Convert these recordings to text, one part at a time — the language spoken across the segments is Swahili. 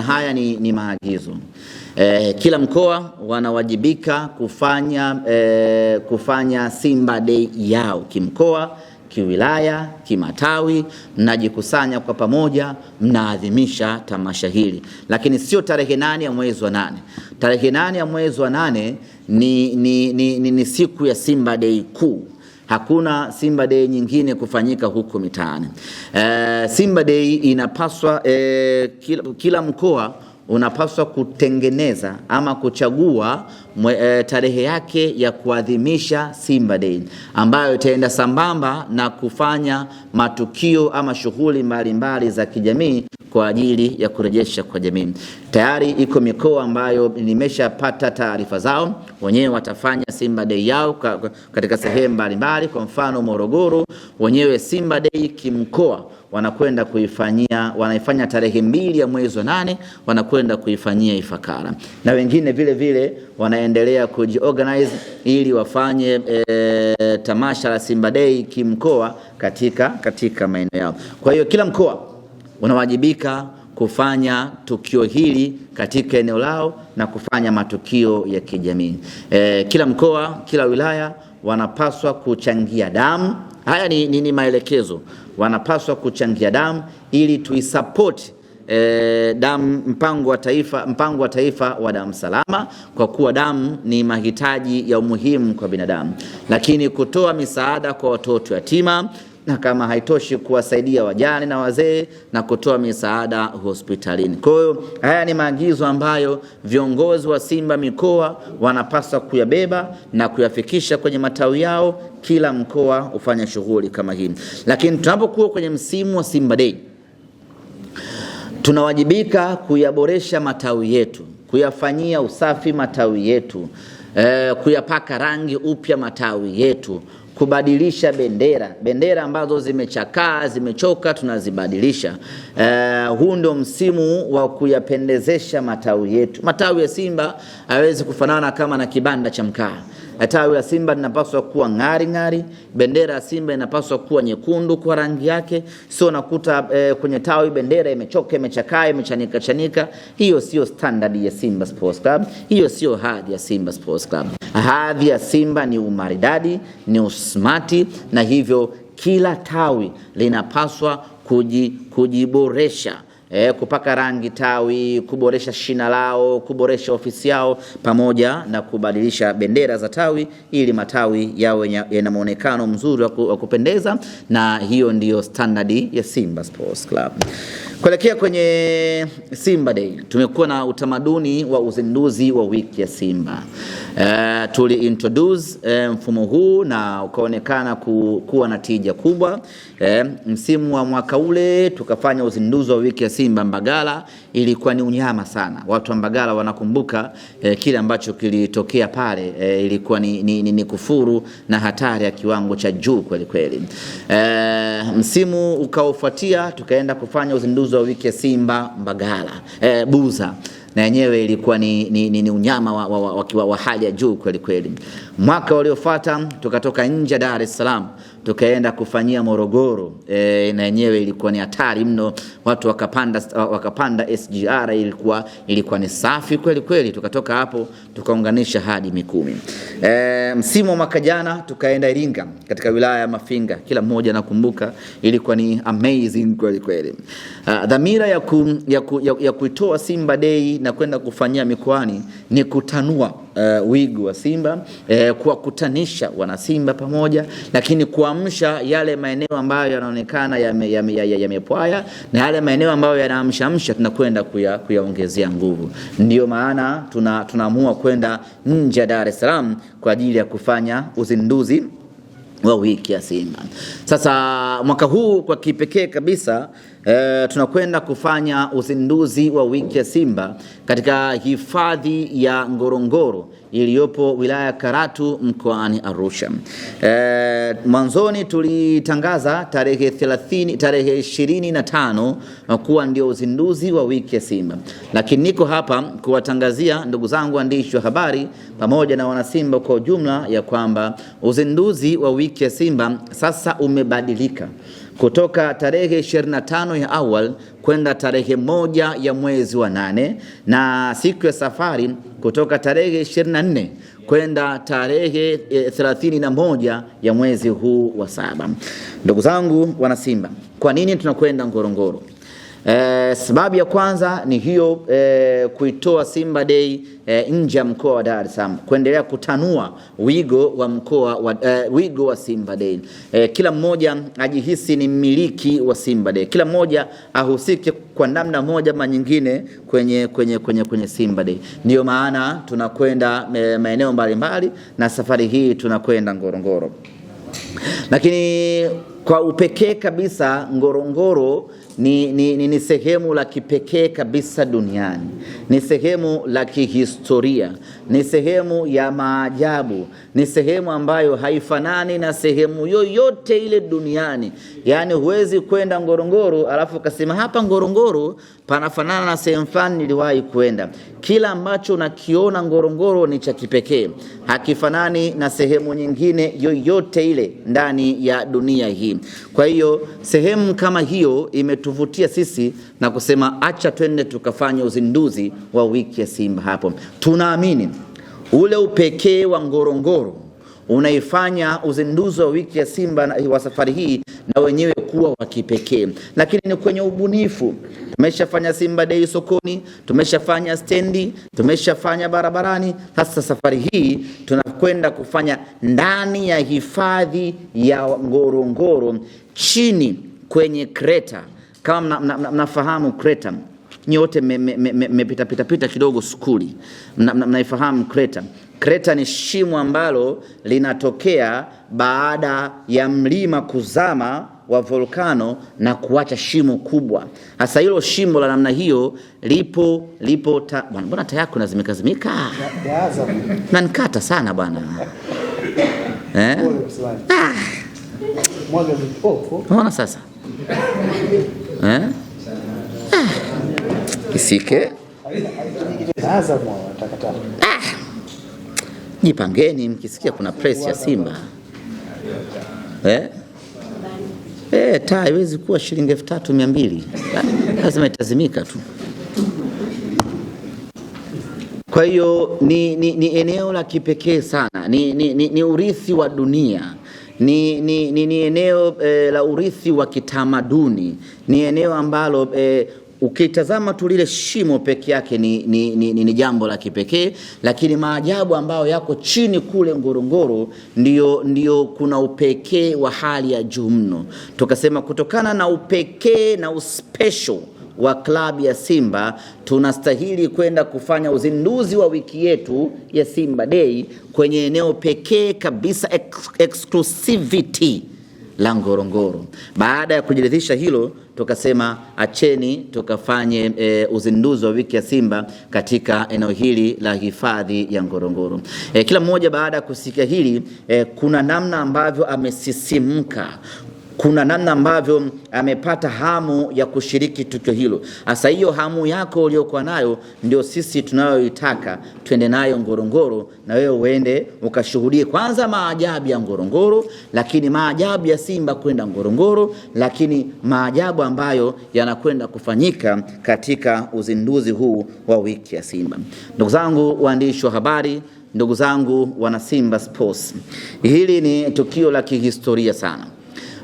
haya ni maagizo. Kila mkoa wanawajibika kufanya Simba Day yao kimkoa, kiwilaya, kimatawi. Mnajikusanya kwa pamoja, mnaadhimisha tamasha hili. Lakini sio tarehe 8 ya mwezi wa 8. Tarehe 8 ya mwezi wa 8 ni siku ya Simba Day kuu. Hakuna Simba Day nyingine kufanyika huko mitaani. Simba Day inapaswa kila mkoa unapaswa kutengeneza ama kuchagua tarehe yake ya kuadhimisha Simba Day, ambayo itaenda sambamba na kufanya matukio ama shughuli mbalimbali za kijamii kwa ajili ya kurejesha kwa jamii. Tayari iko mikoa ambayo nimeshapata taarifa zao, wenyewe watafanya Simba Day yao katika sehemu mbalimbali. Kwa mfano Morogoro, wenyewe Simba Day kimkoa wanakwenda wanaifanya tarehe 2 ya mwezi wa 8, wanakwenda kuifanyia Ifakara, na wengine vile vile wanaendelea kujiorganize ili wafanye tamasha la Simba Day kimkoa katika maeneo yao. Kwa hiyo kila mkoa unawajibika kufanya tukio hili katika eneo lao na kufanya matukio ya kijamii. Kila mkoa, kila wilaya wanapaswa kuchangia damu. Haya ni maelekezo. Wanapaswa kuchangia damu ili tuisupport damu, mpango wa taifa wa damu salama, kwa kuwa damu ni mahitaji ya umuhimu kwa binadamu. Lakini kutoa misaada kwa watoto yatima, na kama haitoshi kuwasaidia wajane na wazee, na kutoa misaada hospitalini. Kwa hiyo haya ni maagizo ambayo viongozi wa Simba mikoa wanapaswa kuyabeba na kuyafikisha kwenye matawi yao. Kila mkoa ufanye shughuli kama hii. Lakini tunapokuwa kwenye msimu wa Simba Day, tunawajibika kuyaboresha matawi yetu, kuyafanyia usafi matawi yetu, kuyapaka rangi upya matawi yetu, kubadilisha bendera ambazo zimechakaa, zimechoka, tunazibadilisha. Huu ndio msimu wa kuyapendezesha matawi yetu. Matawi ya Simba hawezi kufanana kama na kibanda cha mkaa. Tawi la Simba linapaswa kuwa ngari. Bendera ya Simba inapaswa kuwa nyekundu kwa rangi yake. Sio nakuta kwenye tawi bendera imechoka, imechakaa, imechanika. Hiyo sio standard ya Simba Sports Club. Hiyo sio hadhi ya Simba Sports Club. Hadhi ya Simba ni umaridadi, ni usmati, na hivyo kila tawi linapaswa kujiboresha. Kupaka rangi tawi, kuboresha shina lao, kuboresha ofisi yao, pamoja na kubadilisha bendera za tawi ili matawi yawe yana muonekano mzuri wa kupendeza. Na hiyo ndiyo standard ya Simba Sports Club. Kuelekea kwenye Simba Day, tumekuwa na utamaduni wa uzinduzi wa wiki ya Simba. Introduce mfumo huu na ukaonekana kuwa na tija kubwa. Msimu wa mwaka ule tukafanya uzinduzi wa wiki ya Simba Mbagala. Ilikuwa ni unyama sana. Watu wa Mbagala wanakumbuka kile ambacho kilitokea pale. Ilikuwa ni kufuru na hatari ya kiwango cha juu kweli kweli. Msimu ukaofuatia tukaenda kufanya uzinduzi wa wiki ya Simba Mbagala, Buza, na yenyewe ilikuwa ni unyama wa hali ya juu kweli kweli. Mwaka uliofuata tukatoka nje Dar es Salaam tukaenda kufanyia Morogoro, na yenyewe ilikuwa ni hatari mno. Watu wakapanda SGR, ilikuwa ni safi kweli kweli. Tukatoka hapo tukaunganisha hadi Mikumi. Msimu wa mwaka jana tukaenda Iringa katika wilaya ya Mafinga. Kila mmoja nakumbuka, ilikuwa ni amazing kweli kweli. Dhamira ya kuitoa Simba Day na kwenda kufanyia mikoani ni kutanua wigo wa Simba, kuwakutanisha wana Simba pamoja, lakini kuamsha yale maeneo ambayo yanaonekana yamepwaya, na yale maeneo ambayo yanaamsha tunakwenda kuyaongezea nguvu. Ndio maana tunaamua kwenda nje ya Dar es Salaam kwa ajili ya kufanya uzinduzi wa wiki ya Simba. Sasa mwaka huu kwa kipekee kabisa tunakwenda kufanya uzinduzi wa wiki ya Simba katika hifadhi ya Ngorongoro iliyopo wilaya Karatu mkoani Arusha. Mwanzoni tulitangaza tarehe 25 kuwa ndio uzinduzi wa wiki ya Simba, lakini niko hapa kuwatangazia ndugu zangu waandishi wa habari pamoja na wanasimba kwa ujumla ya kwamba uzinduzi wa wiki ya Simba sasa umebadilika. kutoka tarehe 25 ya awal kwenda tarehe 1 ya mwezi wa 8, na siku ya safari kutoka tarehe 24 kwenda tarehe 31 ya mwezi huu wa 7. Ndugu zangu wana Simba, kwa nini tunakwenda Ngorongoro? Sababu ya kwanza ni hiyo, kuitoa Simba Day nje ya mkoa wa Dar es Salaam, kuendelea kutanua wigo wa mkoa wa wigo wa Simba Day. Kila mmoja ajihisi ni mmiliki wa Simba Day, kila mmoja ahusike kwa namna moja ama nyingine kwenye Simba Day. Ndio maana tunakwenda maeneo mbalimbali, na safari hii tunakwenda Ngorongoro. Lakini kwa upekee kabisa, Ngorongoro ni sehemu la kipekee kabisa duniani, ni sehemu la kihistoria, ni sehemu ya maajabu, ni sehemu ambayo haifanani na sehemu yoyote ile duniani. Yani huwezi kwenda Ngorongoro alafu ukasema hapa Ngorongoro panafanana na sehemu fulani niliwahi kwenda. Kila ambacho unakiona Ngorongoro ni cha kipekee, hakifanani na sehemu nyingine yoyote ile ndani ya dunia hii. Kwa hiyo sehemu kama hiyo imetuvutia sisi na kusema acha twende tukafanya uzinduzi wa wiki ya Simba hapo. Tunaamini ule upekee wa Ngorongoro unaifanya uzinduzi wa wiki ya Simba wa safari hii na wenyewe kuwa wa kipekee. Lakini ni kwenye ubunifu. Tumeshafanya Simba Day sokoni, tumeshafanya stendi, tumeshafanya barabarani. Sasa safari hii tunakwenda kufanya ndani ya hifadhi ya Ngorongoro, chini kwenye kreta. Kama mnafahamu kreta, nyote mmepita kidogo skuli, mnaifahamu kreta. Kreta ni shimo ambalo linatokea baada ya mlima kuzama wa volkano na kuacha shimo kubwa. Hasa hilo shimo la namna hiyo lipo bwana, mbona taa yako nazimekazimika? Na nikata sana bwana. Unaona sasa? Kisike. Jipangeni mkisikia kuna press ya Simba. Taa haiwezi kuwa shilingi 3200. Lazima itazimika tu. Kwa hiyo ni eneo la kipekee sana. Ni urithi wa dunia. Ni eneo la urithi wa kitamaduni. Ni eneo ambalo ukitazama tu lile shimo peke yake ni jambo la kipekee, lakini maajabu ambayo yako chini kule Ngorongoro ndio kuna upekee wa hali ya juu mno. Tukasema kutokana na upekee na uspecial wa klabu ya Simba, tunastahili kwenda kufanya uzinduzi wa wiki yetu ya Simba Day kwenye eneo pekee kabisa, exclusivity la Ngorongoro. Baada ya kujiridhisha hilo, tukasema acheni tukafanye uzinduzi wa wiki ya Simba katika eneo hili la hifadhi ya Ngorongoro. Kila mmoja baada ya kusikia hili, kuna namna ambavyo amesisimka, kuna namna ambavyo amepata hamu ya kushiriki tukio hilo. Hasa hiyo hamu yako uliyokuwa nayo ndio sisi tunayoitaka twende nayo Ngorongoro, na wewe uende ukashuhudie kwanza maajabu ya Ngorongoro, lakini maajabu ya Simba kwenda Ngorongoro, lakini maajabu ambayo yanakwenda kufanyika katika uzinduzi huu wa wiki ya Simba. Ndugu zangu waandishi wa habari, ndugu zangu wana Simba Sports, hili ni tukio la kihistoria sana.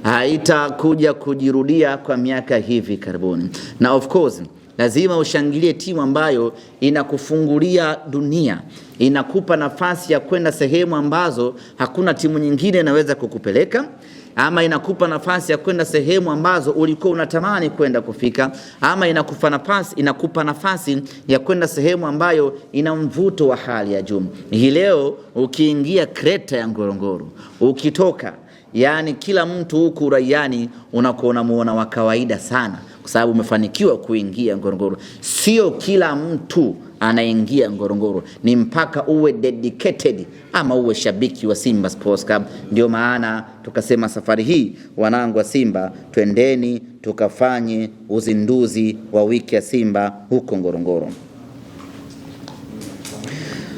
Haitakuja kujirudia kwa miaka hivi karibuni. Na of course lazima ushangilie timu ambayo inakufungulia dunia, inakupa nafasi ya kwenda sehemu ambazo hakuna timu nyingine inaweza kukupeleka, ama inakupa nafasi ya kwenda sehemu ambazo ulikuwa unatamani kwenda kufika, ama inakupa nafasi ya kwenda sehemu ambayo ina mvuto wa hali ya juu. Hii leo ukiingia kreta ya Ngorongoro, ukitoka, yani kila mtu huku raiani unakuona muona wa kawaida sana, kwa sababu umefanikiwa kuingia Ngorongoro. Sio kila mtu anaingia Ngorongoro, ni mpaka uwe dedicated ama uwe shabiki wa Simba Sports Club. Ndio maana tukasema safari hii, wanangu wa Simba, twendeni tukafanye uzinduzi wa wiki ya Simba huko Ngorongoro.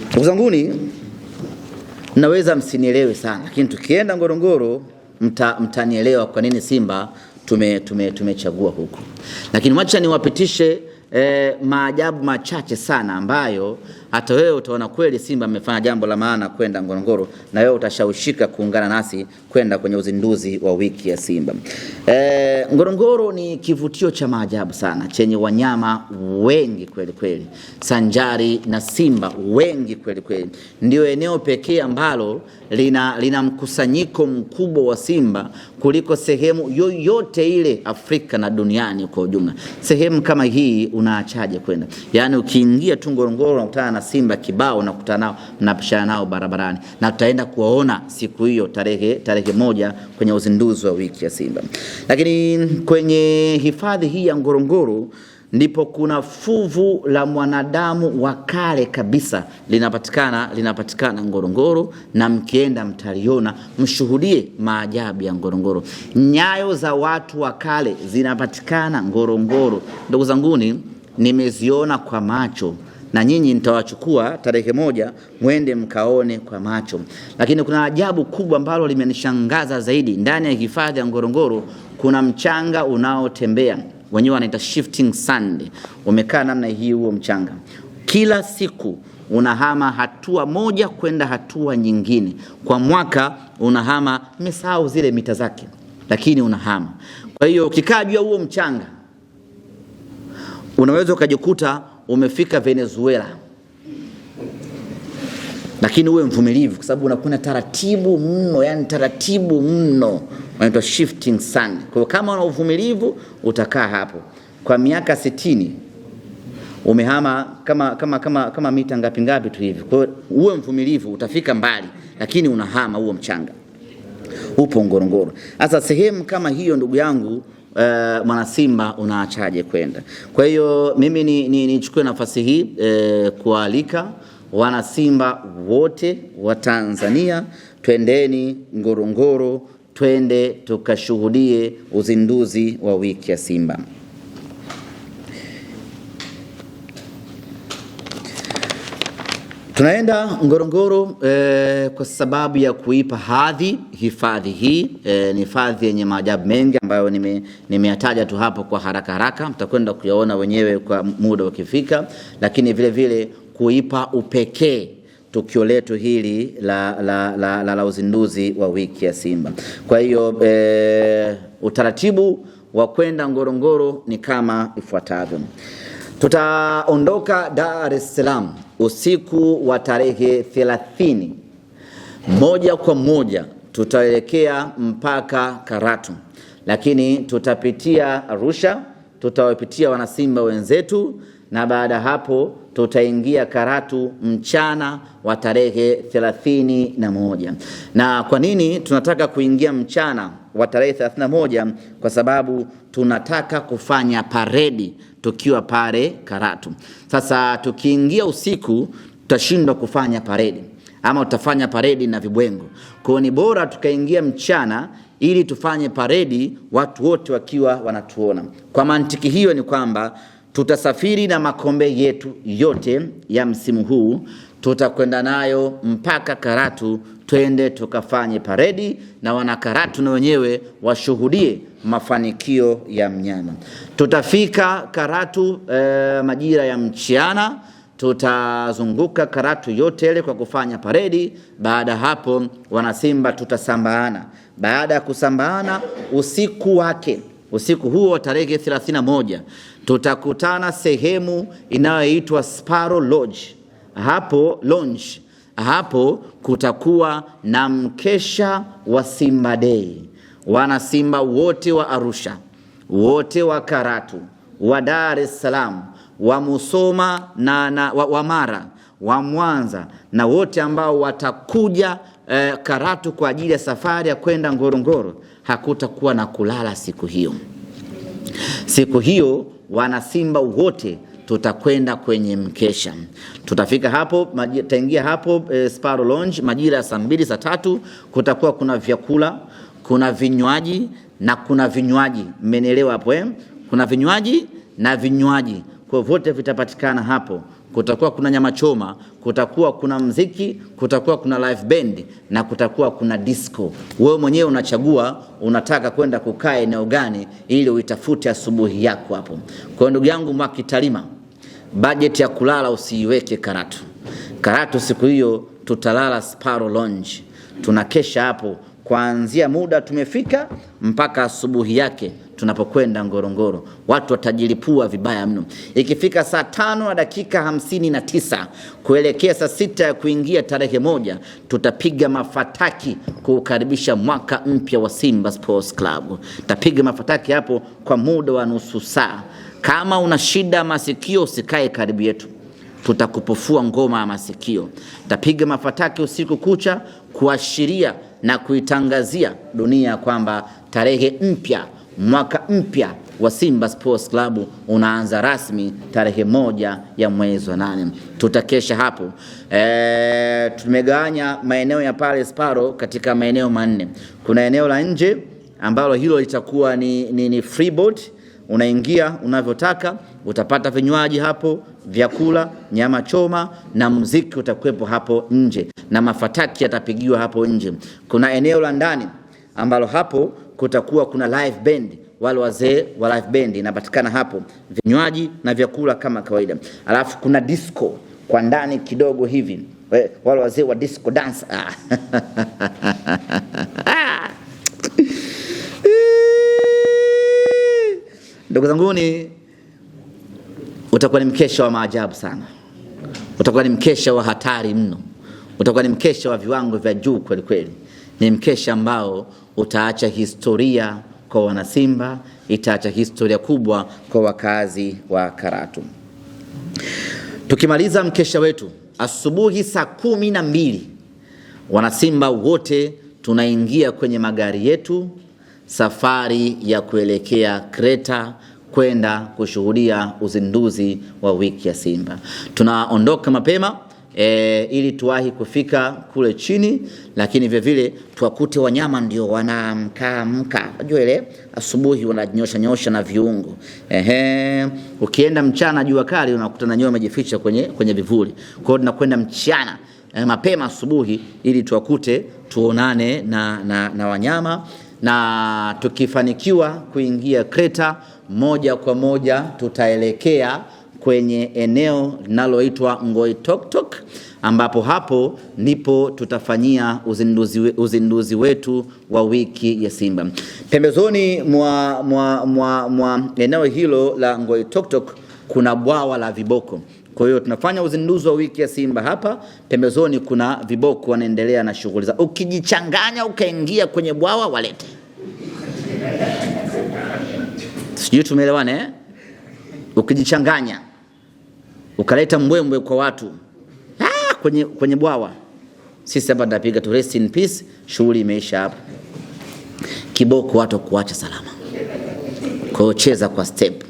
Ndugu zanguni, naweza msinielewe sana, lakini tukienda Ngorongoro mtanielewa kwa nini Simba tumechagua huku. Lakini wacha niwapitishe maajabu machache sana ambayo hata wewe utaona kweli Simba amefanya jambo la maana kwenda Ngorongoro, na wewe utashawishika kuungana nasi kwenda kwenye uzinduzi wa wiki ya Simba. Ngorongoro ni kivutio cha maajabu sana chenye wanyama wengi kweli kweli, sanjari na simba wengi kweli kweli. Ndio eneo pekee ambalo lina mkusanyiko mkubwa wa simba kuliko sehemu yoyote ile Afrika na duniani kwa ujumla. Sehemu kama hii unaachaje kwenda? Yaani ukiingia tu Ngorongoro unakutana na simba kibao, unakutana nao, mnapishana nao barabarani, na tutaenda kuwaona siku hiyo tarehe 1 kwenye uzinduzi wa wiki ya Simba. Lakini kwenye hifadhi hii ya Ngorongoro ndipo kuna fuvu la mwanadamu wa kale kabisa linapatikana Ngorongoro, na mkienda mtaliona, mshuhudie maajabu ya Ngorongoro. Nyayo za watu wa kale zinapatikana Ngorongoro. Ndugu zanguni, nimeziona kwa macho, na nyinyi nitawachukua tarehe 1 mwende mkaone kwa macho. Lakini kuna ajabu kubwa ambalo limenishangaza zaidi. Ndani ya hifadhi ya Ngorongoro kuna mchanga unaotembea, wenyewe wanaita shifting sand. Umekaa namna hii, huo mchanga kila siku unahama hatua moja kwenda hatua nyingine. Kwa mwaka unahama, nimesahau zile mita zake, lakini unahama. Kwa hiyo ukikaa juu huo mchanga unaweza ukajikuta umefika Venezuela. Lakini uwe mvumilivu kwa sababu unakwenda taratibu mno, yani taratibu mno. Wanaitwa shifting sand. Kwa hiyo kama una uvumilivu utakaa hapo kwa miaka 60 umehama kama mita ngapi tu hivi. Kwa hiyo uwe mvumilivu, utafika mbali, lakini unahama huo mchanga. Upo Ngorongoro. Sasa sehemu kama hiyo, ndugu yangu, mwana Simba unaachaje kwenda? Kwa hiyo mimi nichukue nafasi hii kualika wana Simba wote wa Tanzania, twendeni Ngorongoro, twende tukashuhudie uzinduzi wa wiki ya Simba. Tunaenda Ngorongoro kwa sababu ya kuipa hadhi hifadhi hii. Ni hifadhi yenye maajabu mengi ambayo nimeyataja tu hapo kwa haraka, mtakwenda kuyaona wenyewe kwa muda ukifika. Lakini vile vile kuipa upekee tukio letu hili la uzinduzi wa wiki ya Simba. Kwa hiyo utaratibu wa kwenda Ngorongoro ni kama ifuatavyo. Tutaondoka Dar es Salaam usiku wa tarehe 30. Moja kwa moja tutaelekea mpaka Karatu, lakini tutapitia Arusha, tutawapitia wanasimba wenzetu, na baada hapo tutaingia Karatu mchana wa tarehe 31. Na kwa nini tunataka kuingia mchana wa tarehe 31? Kwa sababu tunataka kufanya paredi tukiwa pale Karatu. Sasa tukiingia usiku tutashindwa kufanya paredi, ama tutafanya paredi na vibwengo. Kwa ni bora tukaingia mchana ili tufanye paredi watu wote wakiwa wanatuona. Kwa mantiki hiyo ni kwamba tutasafiri na makombe yetu yote ya msimu huu, tutakwenda nayo mpaka Karatu, twende tukafanye paredi na wana Karatu na wenyewe washuhudie mafanikio ya mnyama. Tutafika Karatu majira ya mchana, tutazunguka Karatu yote ile kwa kufanya paredi. Baada hapo wanasimba tutasambaana. Baada ya kusambaana, usiku huo tarehe 31 tutakutana sehemu inayoitwa Sparrow Lodge. Hapo kutakuwa na mkesha wa Simba Day. Wana Simba wote wa Arusha, wote wa Karatu, wa Dar es Salaam, wa Musoma wa Mara, wa Mwanza, na wote ambao watakuja Karatu kwa ajili ya safari ya kwenda Ngorongoro, hakutakuwa na kulala siku hiyo. Siku hiyo wana Simba wote tutakwenda kwenye mkesha. Tutafika hapo, taingia hapo Sparrow Lounge majira ya saa 2 saa 3. Kutakuwa kuna vyakula, kuna vinywaji na kuna vinywaji. Mmenielewa hapo? Kuna vinywaji na vinywaji. kwa vote vitapatikana hapo. Kutakuwa kuna nyama choma, kutakuwa kuna mziki, kutakuwa kuna live band na kutakuwa kuna disco. Wewe mwenyewe unachagua unataka kwenda kukaa eneo gani ili uitafute asubuhi yako hapo. Kwa ndugu yangu Mwakitalima, budget ya kulala usiiweke Karatu. Karatu siku hiyo tutalala Sparrow Lounge. Tunakesha hapo kuanzia muda tumefika mpaka asubuhi yake tunapokwenda Ngorongoro. Watu watajilipua vibaya mno. Ikifika saa 5:59 kuelekea saa 6 ya kuingia tarehe 1, tutapiga mafataki kukaribisha mwaka mpya wa Simba Sports Club. Tutapiga mafataki hapo kwa muda wa nusu saa. Kama una shida masikio usikae karibu yetu, tutakupofua ngoma ya masikio. Tutapiga mafataki usiku kucha kuashiria na kuitangazia dunia kwamba tarehe mpya, mwaka mpya wa Simba Sports Club unaanza rasmi tarehe 1 ya mwezi wa 8. Tutakesha hapo. Tumegawanya maeneo ya pale Sparrow katika maeneo 4. Kuna eneo la nje ambalo hilo litakuwa ni free board. Unaingia unavyotaka, utapata vinywaji hapo, vyakula, nyama choma na muziki utakuwepo hapo nje na mafataki yatapigiwa hapo nje. Kuna eneo la ndani ambalo hapo kutakuwa kuna live band. Wale wazee wa live band inapatikana hapo, vinywaji na vyakula kama kawaida. Alafu kuna disco kwa ndani kidogo hivi, wale wazee wa disco dance. Ndugu zanguni, utakuwa ni mkesha wa maajabu sana. Utakuwa ni mkesha wa hatari mno. Utakuwa ni mkesha wa viwango vya juu kweli kweli. Ni mkesha ambao utaacha historia kwa wanasimba, itaacha historia kubwa kwa wakazi wa Karatu. Tukimaliza mkesha wetu asubuhi saa 12, wanasimba wote tunaingia kwenye magari yetu, safari ya kuelekea Kreta kwenda kushuhudia uzinduzi wa wiki ya Simba. Tunaondoka mapema ili tuwahi kufika kule chini, lakini vile vile tuwakute wanyama ndio wanamka. Unajua ile asubuhi wananyosha na viungo. Ukienda mchana jua kali unakuta na nyoa wamejificha kwenye vivuli. Kwa hiyo tunakwenda mchana mapema asubuhi ili tuwakute, tuonane na wanyama, na tukifanikiwa kuingia Kreta moja kwa moja tutaelekea kwenye eneo linaloitwa Ngoitoktok, ambapo hapo ndipo tutafanyia uzinduzi wetu wa wiki ya Simba. Pembezoni mwa eneo hilo la Ngoitoktok kuna bwawa la viboko. Kwa hiyo tunafanya uzinduzi wa wiki ya Simba hapa, pembezoni kuna viboko wanaendelea na shughuli za. Ukijichanganya ukaingia kwenye bwawa walete. Sijui tumeelewana Ukijichanganya ukaleta mbwembwe kwa watu kwenye bwawa, sisi hapa tunapiga tu rest in peace, shughuli imeisha hapa. Kiboko watu kuacha salama. Kwa hiyo cheza kwa step.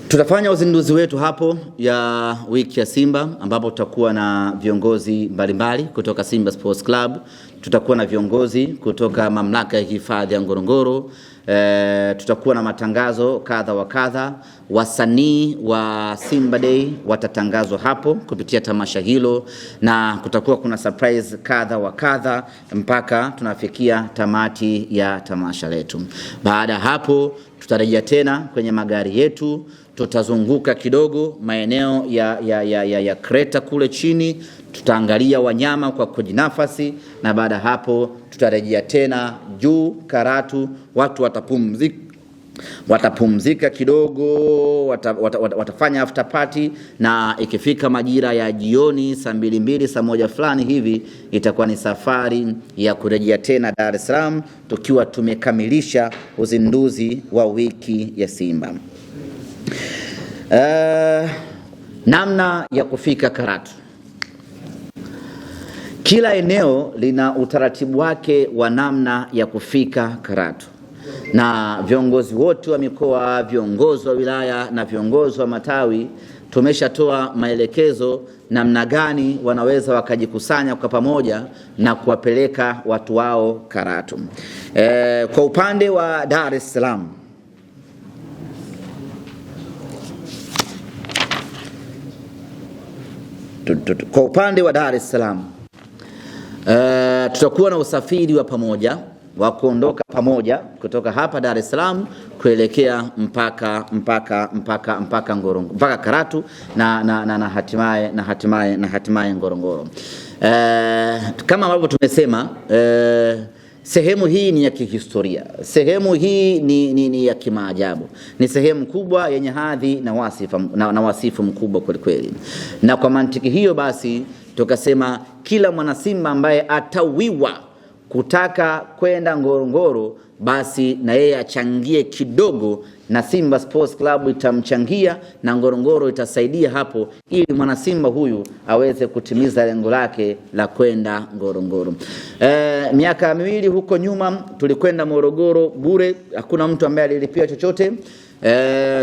Tutafanya uzinduzi wetu hapo ya wiki ya Simba, ambapo tutakuwa na viongozi mbalimbali kutoka Simba Sports Club. Tutakuwa na viongozi kutoka mamlaka ya hifadhi ya Ngorongoro. Tutakuwa na matangazo kadha wa kadha. Wasanii wa Simba Day watatangazwa hapo kupitia tamasha hilo, na kutakuwa kuna surprise kadha wa kadha mpaka tunafikia tamati ya tamasha letu. Baada hapo tutarejea tena kwenye magari yetu, tutazunguka kidogo maeneo ya Kreta kule chini, tutaangalia wanyama kwa kujinafasi, na baada hapo tutarejea tena juu Karatu. Watu watapumzika kidogo, watafanya after party, na ikifika majira ya jioni saa 2 saa 1 fulani hivi itakuwa ni safari ya kurejea tena Dar es Salaam tukiwa tumekamilisha uzinduzi wa wiki ya Simba. Namna ya kufika Karatu. Kila eneo lina utaratibu wake wa namna ya kufika Karatu, na viongozi wote wa mikoa, viongozi wa wilaya na viongozi wa matawi tumeshatoa maelekezo namna gani wanaweza wakajikusanya kwa pamoja na kuwapeleka watu wao Karatu. Kwa upande wa Dar es Salaam, Kwa upande wa Dar es Salaam tutakuwa na usafiri wa pamoja wa kuondoka pamoja kutoka hapa Dar es Salaam kuelekea mpaka Ngorongoro, mpaka Karatu na hatimaye Ngorongoro. Kama ambavyo tumesema, sehemu hii ni ya kihistoria. Sehemu hii ni ya kimaajabu. Ni sehemu kubwa yenye hadhi na wasifu mkubwa kweli kweli. Na kwa mantiki hiyo basi tukasema kila mwana Simba ambaye atawiwa kutaka kwenda Ngorongoro basi na yeye achangie kidogo, na Simba Sports Club itamchangia na Ngorongoro itasaidia hapo, ili mwana Simba huyu aweze kutimiza lengo lake la kwenda Ngorongoro. Miaka miwili huko nyuma tulikwenda Morogoro bure, hakuna mtu ambaye alilipia chochote.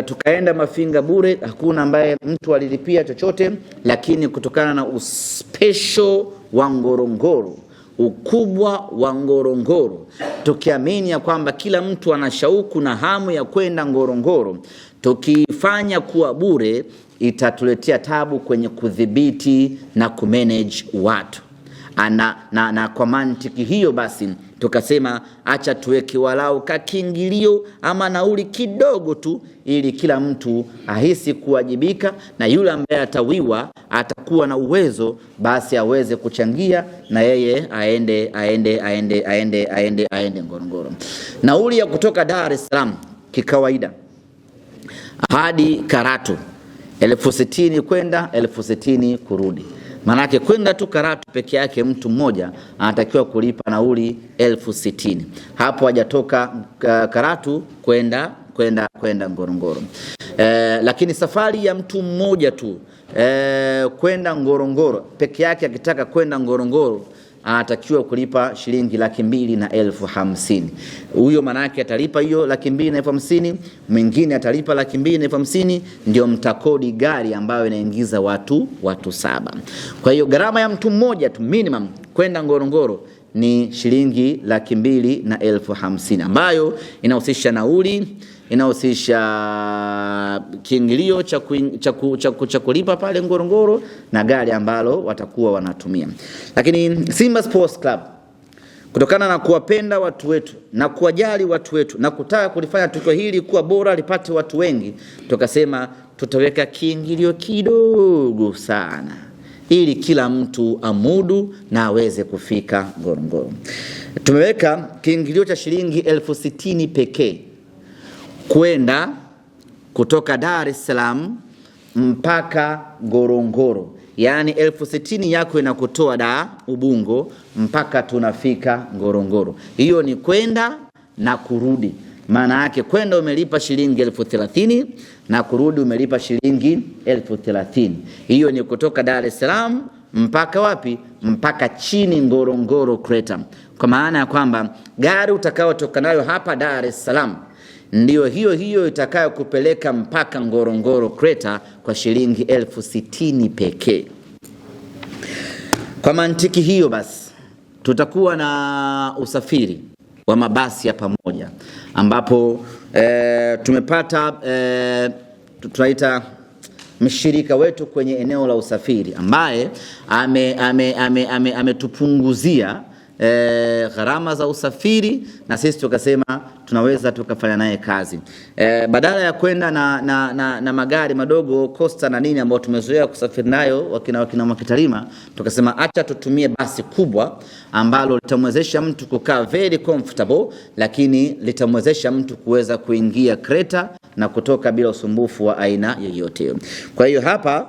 Tukaenda Mafinga bure, hakuna ambaye mtu alilipia chochote, lakini kutokana na uspecial wa Ngorongoro, ukubwa wa Ngorongoro, tukiamini ya kwamba kila mtu ana shauku na hamu ya kwenda Ngorongoro, tukifanya kuwa bure itatuletea tabu kwenye kudhibiti na kumanage watu. Na kwa mantiki hiyo basi tukasema acha tuweke walau kakiingilio ama nauli kidogo tu, ili kila mtu ahisi kuwajibika, na yule ambaye atawiwa atakuwa na uwezo basi aweze kuchangia na yeye aende Ngorongoro. Nauli ya kutoka Dar es Salaam kikawaida hadi Karatu 60,000 kwenda 60,000 kurudi. Manake kwenda tu Karatu peke yake mtu mmoja anatakiwa kulipa nauli 60,000. Hapo hajatoka Karatu kwenda Ngorongoro. Lakini safari ya mtu mmoja tu kwenda Ngorongoro peke yake, akitaka kwenda Ngorongoro anatakiwa kulipa shilingi 250,000. Huyo manake atalipa hiyo 250,000, mwingine atalipa 250,000, ndio mtakodi gari ambayo inaingiza watu 7. Kwa hiyo gharama ya mtu mmoja tu minimum kwenda Ngorongoro ni shilingi 250,000, ambayo inahusisha nauli, inahusisha kiingilio cha kulipa pale Ngorongoro na gari ambalo watakuwa wanatumia. Lakini Simba Sports Club, kutokana na kuwapenda watu wetu na kuwajali watu wetu na kutaka kulifanya tukio hili kuwa bora lipate watu wengi, tukasema tutaweka kiingilio kidogo sana ili kila mtu amudu na aweze kufika Ngorongoro. Tumeweka kiingilio cha shilingi 60,000 pekee kwenda kutoka Dar es Salaam mpaka Ngorongoro. Yaani 60,000 yako inakutoa da Ubungo mpaka tunafika Ngorongoro. Hiyo ni kwenda na kurudi. Maana yake kwenda umelipa shilingi 30,000 na kurudi umelipa shilingi 30,000. Hiyo ni kutoka Dar es Salaam mpaka wapi? Mpaka chini Ngorongoro Crater. Kwa maana ya kwamba gari utakayotoka nayo hapa Dar es Salaam ndio hiyo itakayo kupeleka mpaka Ngorongoro Crater kwa shilingi 60,000 pekee. Kwa mantiki hiyo basi tutakuwa na usafiri wa mabasi ya pamoja, ambapo tumepata tunaita mshirika wetu kwenye eneo la usafiri ambaye ametupunguzia gharama za usafiri, na sisi tukasema tunaweza tukafanya naye kazi. Badala ya kwenda na magari madogo Costa na nini ambao tumezoea kusafiri nayo wakina Mwakitalima, tukasema acha tutumie basi kubwa ambalo litamwezesha mtu kukaa very comfortable, lakini litamwezesha mtu kuweza kuingia Crater na kutoka bila usumbufu wa aina yoyote. Kwa hiyo hapa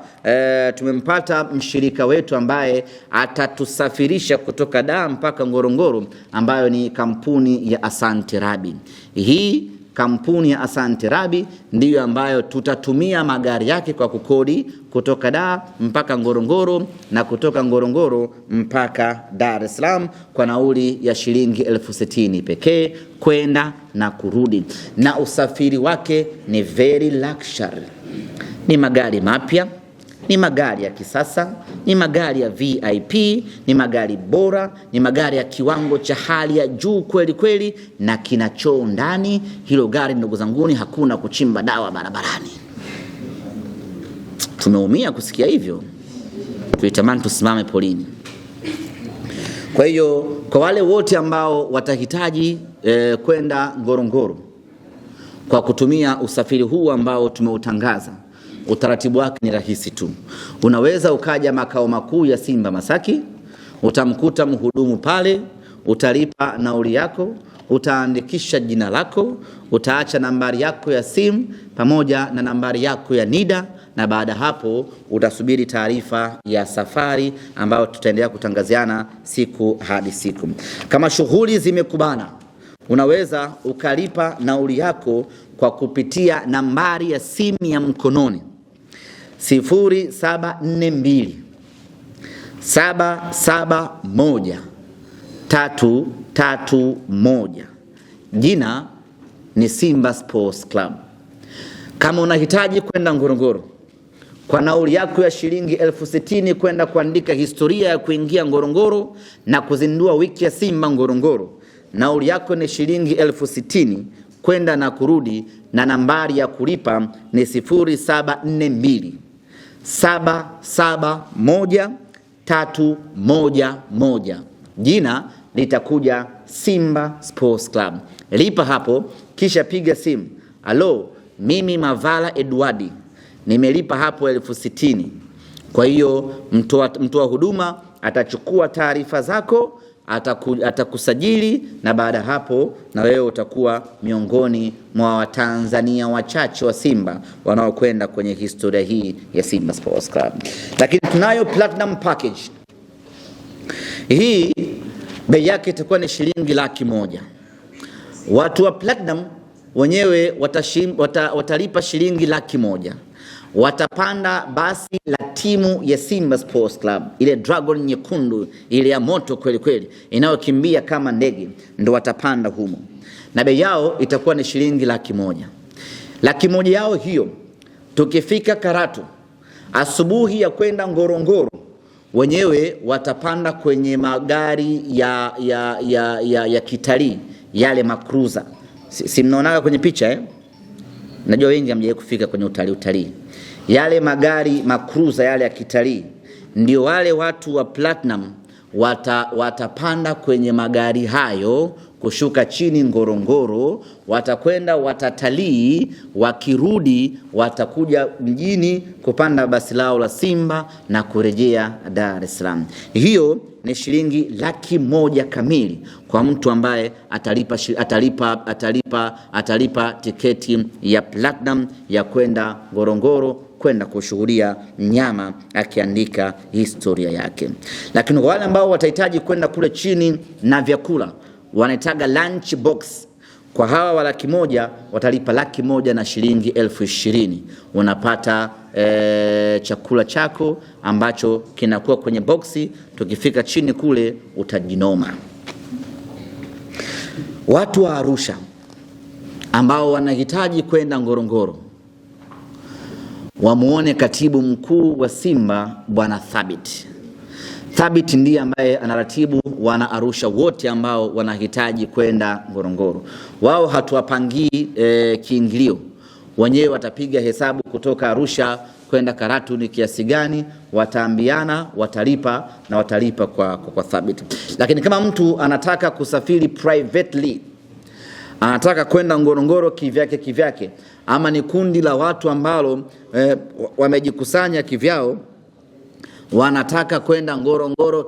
tumempata mshirika wetu ambaye atatusafirisha kutoka Dar mpaka Ngorongoro, ambayo ni kampuni ya Asante Rabi. Hii kampuni ya Asante Rabi ndiyo ambayo tutatumia magari yake kwa kukodi kutoka Dar mpaka Ngorongoro na kutoka Ngorongoro mpaka Dar es Salaam kwa nauli ya shilingi 60,000 pekee kwenda na kurudi. Na usafiri wake ni very luxury. Ni magari mapya, ni magari ya kisasa, ni magari ya VIP, ni magari bora, ni magari ya kiwango cha hali ya juu kweli kweli, na kinachoo ndani. Hilo gari ndugu zanguni, hakuna kuchimba dawa barabarani. Tumeumia kusikia hivyo. tukitamani tusimame polini. Kwa hiyo kwa wale wote ambao watahitaji kwenda Ngorongoro kwa kutumia usafiri huu ambao tumeutangaza, utaratibu wake ni rahisi tu. Unaweza ukaja makao makuu ya Simba Masaki, utamkuta mhudumu pale, utalipa nauli yako, utaandikisha jina lako, utaacha nambari yako ya simu pamoja na nambari yako ya NIDA, na baada hapo utasubiri taarifa ya safari ambayo tutaendelea kutangaziana siku hadi siku. Kama shughuli zimekubana, unaweza ukalipa nauli yako kwa kupitia nambari ya simu ya mkononi 0742 771 331. Jina ni Simba Sports Club. Kama unahitaji kwenda Ngorongoro kwa nauli yako ya shilingi 60,000 kwenda kuandika historia ya kuingia Ngorongoro na kuzindua wiki ya Simba Ngorongoro, nauli yako ni shilingi 60,000 kwenda na kurudi, na nambari ya kulipa ni 0742 771 311. Jina litakuja Simba Sports Club. Lipa hapo kisha piga simu. Alo, mimi Mavala Edwardi, nimelipa hapo 60,000. Kwa hiyo mtoa huduma atachukua taarifa zako, atakusajili, na baada hapo na wewe utakuwa miongoni mwa Watanzania wachache wa Simba wanaokwenda kwenye historia hii ya Simba Sports Club. Lakini tunayo platinum package. Hii bei yake itakuwa ni shilingi 100,000. Watu wa platinum wenyewe watalipa shilingi 100,000. Watapanda basi la timu ya Simba Sports Club, ile Dragon nyekundu, ile ya moto kweli kweli inayokimbia kama ndege, ndo watapanda humo, na bei yao itakuwa ni shilingi 100,000. 100,000 yao hiyo, tukifika Karatu asubuhi ya kwenda Ngorongoro, wenyewe watapanda kwenye magari ya kitalii, yale makruza. Si mnaonaga kwenye picha Najua wengi hamjawahi kufika kwenye utalii. Yale magari makruza yale ya kitalii, ndio wale watu wa platinum watapanda kwenye magari hayo kushuka chini Ngorongoro, watakwenda watatalii, wakirudi watakuja mjini kupanda basi lao la Simba na kurejea Dar es Salaam. Hiyo ni shilingi 100,000 kamili kwa mtu ambaye atalipa tiketi ya platinum ya kwenda Ngorongoro, kwenda kushuhudia mnyama akiandika historia yake. Lakini wale ambao watahitaji kwenda kule chini na vyakula, wanataga lunch box, kwa hawa wa 100,000 watalipa 100,000 na shilingi 20,000. Unapata chakula chako ambacho kinakuwa kwenye boksi, tukifika chini kule utajinoma. Watu wa Arusha ambao wanahitaji kwenda Ngorongoro, wamuone katibu mkuu wa Simba Bwana Thabit. Thabit ndiye ambaye anaratibu wana Arusha wote ambao wanahitaji kwenda Ngorongoro. Wao hatuwapangii kiingilio, wenyewe watapiga hesabu kutoka Arusha kwenda Karatu ni kiasi gani, wataambiana, watalipa na watalipa kwa Thabit. Lakini kama mtu anataka kusafiri privately, anataka kwenda Ngorongoro kivyake, ama ni kundi la watu ambalo wamejikusanya kivyao, wanataka kwenda Ngorongoro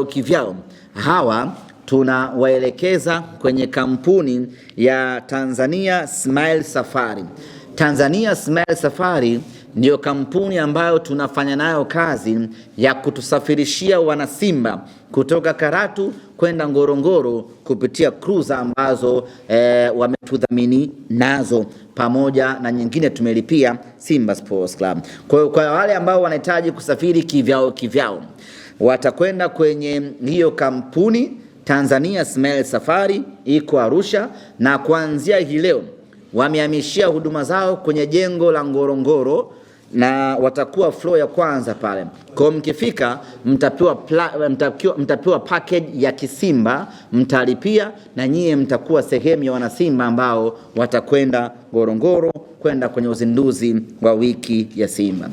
kivyao, hawa tunawaelekeza kwenye kampuni ya Tanzania Smile Safari. Tanzania Smile Safari ndio kampuni ambayo tunafanya nayo kazi ya kutusafirishia wanasimba kutoka Karatu kwenda Ngorongoro kupitia cruiser ambazo wametudhamini nazo, pamoja na nyingine tumelipia Simba Sports Club. Kwa wale ambao wanahitaji kusafiri kivyao, watakwenda kwenye hiyo kampuni Tanzania Smile Safari, iko Arusha, na kuanzia hii leo wamehamishia huduma zao kwenye jengo la Ngorongoro, na watakuwa floor ya kwanza pale. Kwa mkifika mtapewa package ya kisimba, mtalipia, na nyie mtakuwa sehemu ya wanasimba ambao watakwenda Ngorongoro kwenda kwenye uzinduzi wa wiki ya Simba.